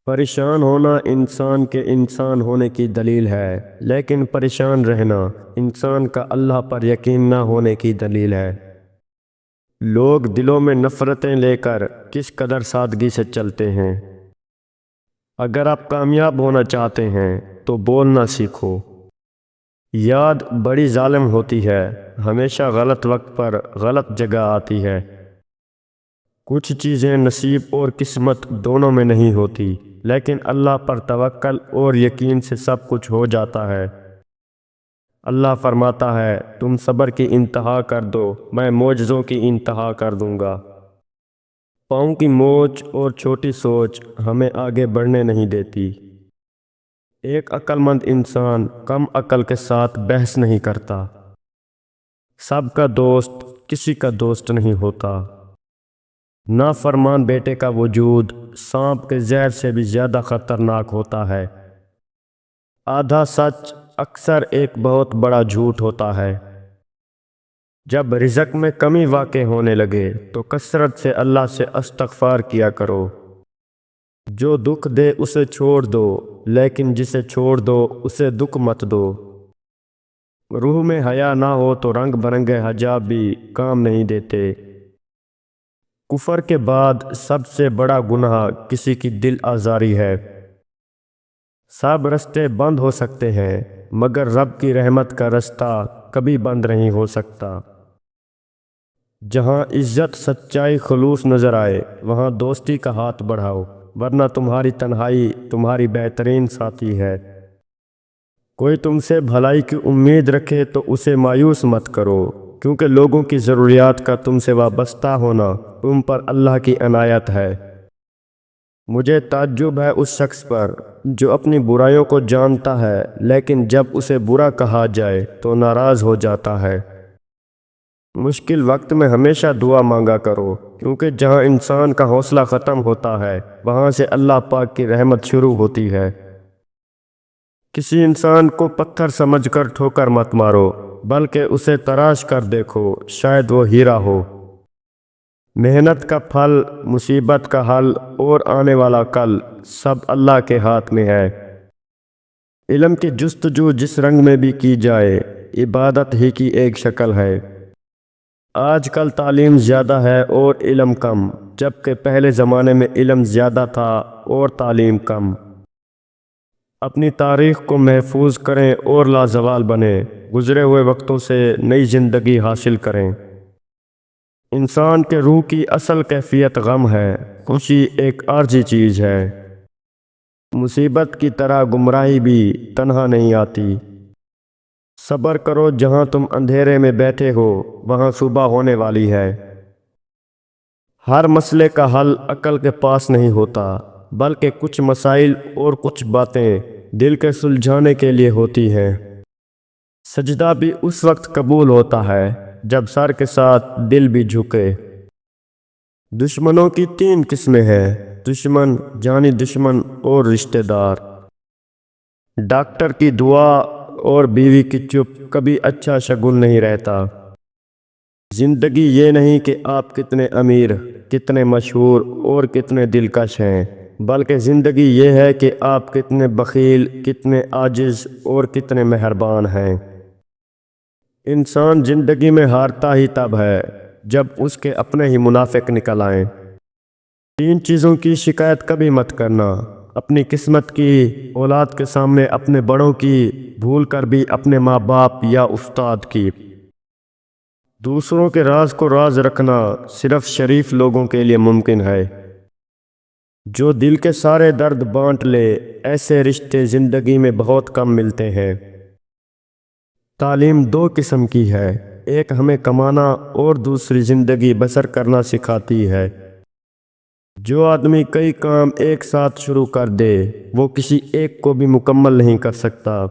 پریشان ہونا انسان کے انسان ہونے کی دلیل ہے، لیکن پریشان رہنا انسان کا اللہ پر یقین نہ ہونے کی دلیل ہے۔ لوگ دلوں میں نفرتیں لے کر کس قدر سادگی سے چلتے ہیں۔ اگر آپ کامیاب ہونا چاہتے ہیں تو بولنا سیکھو۔ یاد بڑی ظالم ہوتی ہے، ہمیشہ غلط وقت پر غلط جگہ آتی ہے۔ کچھ چیزیں نصیب اور قسمت دونوں میں نہیں ہوتی، لیکن اللہ پر توکل اور یقین سے سب کچھ ہو جاتا ہے۔ اللہ فرماتا ہے، تم صبر کی انتہا کر دو، میں معجزوں کی انتہا کر دوں گا۔ پاؤں کی موچ اور چھوٹی سوچ ہمیں آگے بڑھنے نہیں دیتی۔ ایک عقل مند انسان کم عقل کے ساتھ بحث نہیں کرتا۔ سب کا دوست کسی کا دوست نہیں ہوتا۔ نافرمان بیٹے کا وجود سانپ کے زہر سے بھی زیادہ خطرناک ہوتا ہے۔ آدھا سچ اکثر ایک بہت بڑا جھوٹ ہوتا ہے۔ جب رزق میں کمی واقع ہونے لگے تو کثرت سے اللہ سے استغفار کیا کرو۔ جو دکھ دے اسے چھوڑ دو، لیکن جسے چھوڑ دو اسے دکھ مت دو۔ روح میں حیا نہ ہو تو رنگ برنگے حجاب بھی کام نہیں دیتے۔ کفر کے بعد سب سے بڑا گناہ کسی کی دل آزاری ہے۔ سب رستے بند ہو سکتے ہیں، مگر رب کی رحمت کا رستہ کبھی بند نہیں ہو سکتا۔ جہاں عزت، سچائی، خلوص نظر آئے وہاں دوستی کا ہاتھ بڑھاؤ، ورنہ تمہاری تنہائی تمہاری بہترین ساتھی ہے۔ کوئی تم سے بھلائی کی امید رکھے تو اسے مایوس مت کرو، کیونکہ لوگوں کی ضروریات کا تم سے وابستہ ہونا تم پر اللہ کی عنایت ہے۔ مجھے تعجب ہے اس شخص پر جو اپنی برائیوں کو جانتا ہے لیکن جب اسے برا کہا جائے تو ناراض ہو جاتا ہے۔ مشکل وقت میں ہمیشہ دعا مانگا کرو، کیونکہ جہاں انسان کا حوصلہ ختم ہوتا ہے وہاں سے اللہ پاک کی رحمت شروع ہوتی ہے۔ کسی انسان کو پتھر سمجھ کر ٹھوکر مت مارو، بلکہ اسے تراش کر دیکھو، شاید وہ ہیرا ہو۔ محنت کا پھل، مصیبت کا حل اور آنے والا کل سب اللہ کے ہاتھ میں ہے۔ علم کی جستجو جس رنگ میں بھی کی جائے عبادت ہی کی ایک شکل ہے۔ آج کل تعلیم زیادہ ہے اور علم کم، جبکہ پہلے زمانے میں علم زیادہ تھا اور تعلیم کم۔ اپنی تاریخ کو محفوظ کریں اور لازوال بنیں، گزرے ہوئے وقتوں سے نئی زندگی حاصل کریں۔ انسان کے روح کی اصل کیفیت غم ہے، خوشی ایک عارضی چیز ہے۔ مصیبت کی طرح گمراہی بھی تنہا نہیں آتی۔ صبر کرو، جہاں تم اندھیرے میں بیٹھے ہو وہاں صبح ہونے والی ہے۔ ہر مسئلے کا حل عقل کے پاس نہیں ہوتا، بلکہ کچھ مسائل اور کچھ باتیں دل کے سلجھانے کے لیے ہوتی ہیں۔ سجدہ بھی اس وقت قبول ہوتا ہے جب سر کے ساتھ دل بھی جھکے۔ دشمنوں کی 3 قسمیں ہیں: دشمن، جانی دشمن اور رشتہ دار۔ ڈاکٹر کی دعا اور بیوی کی چپ کبھی اچھا شگون نہیں رہتا۔ زندگی یہ نہیں کہ آپ کتنے امیر، کتنے مشہور اور کتنے دلکش ہیں، بلکہ زندگی یہ ہے کہ آپ کتنے بخیل، کتنے عاجز اور کتنے مہربان ہیں۔ انسان زندگی میں ہارتا ہی تب ہے جب اس کے اپنے ہی منافق نکل آئیں۔ 3 چیزوں کی شکایت کبھی مت کرنا: اپنی قسمت کی، اولاد کے سامنے اپنے بڑوں کی، بھول کر بھی اپنے ماں باپ یا استاد کی۔ دوسروں کے راز کو راز رکھنا صرف شریف لوگوں کے لیے ممکن ہے۔ جو دل کے سارے درد بانٹ لے، ایسے رشتے زندگی میں بہت کم ملتے ہیں۔ تعلیم 2 قسم کی ہے، ایک ہمیں کمانا اور دوسری زندگی بسر کرنا سکھاتی ہے۔ جو آدمی کئی کام ایک ساتھ شروع کر دے وہ کسی ایک کو بھی مکمل نہیں کر سکتا۔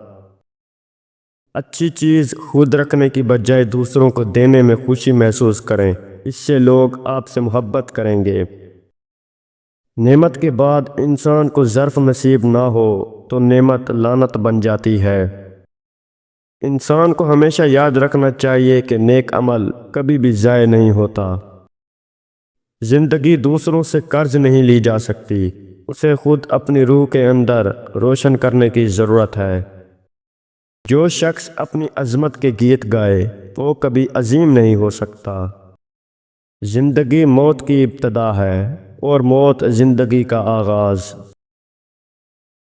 اچھی چیز خود رکھنے کی بجائے دوسروں کو دینے میں خوشی محسوس کریں، اس سے لوگ آپ سے محبت کریں گے۔ نعمت کے بعد انسان کو ظرف نصیب نہ ہو تو نعمت لعنت بن جاتی ہے۔ انسان کو ہمیشہ یاد رکھنا چاہیے کہ نیک عمل کبھی بھی ضائع نہیں ہوتا۔ زندگی دوسروں سے قرض نہیں لی جا سکتی، اسے خود اپنی روح کے اندر روشن کرنے کی ضرورت ہے۔ جو شخص اپنی عظمت کے گیت گائے وہ کبھی عظیم نہیں ہو سکتا۔ زندگی موت کی ابتدا ہے اور موت زندگی کا آغاز۔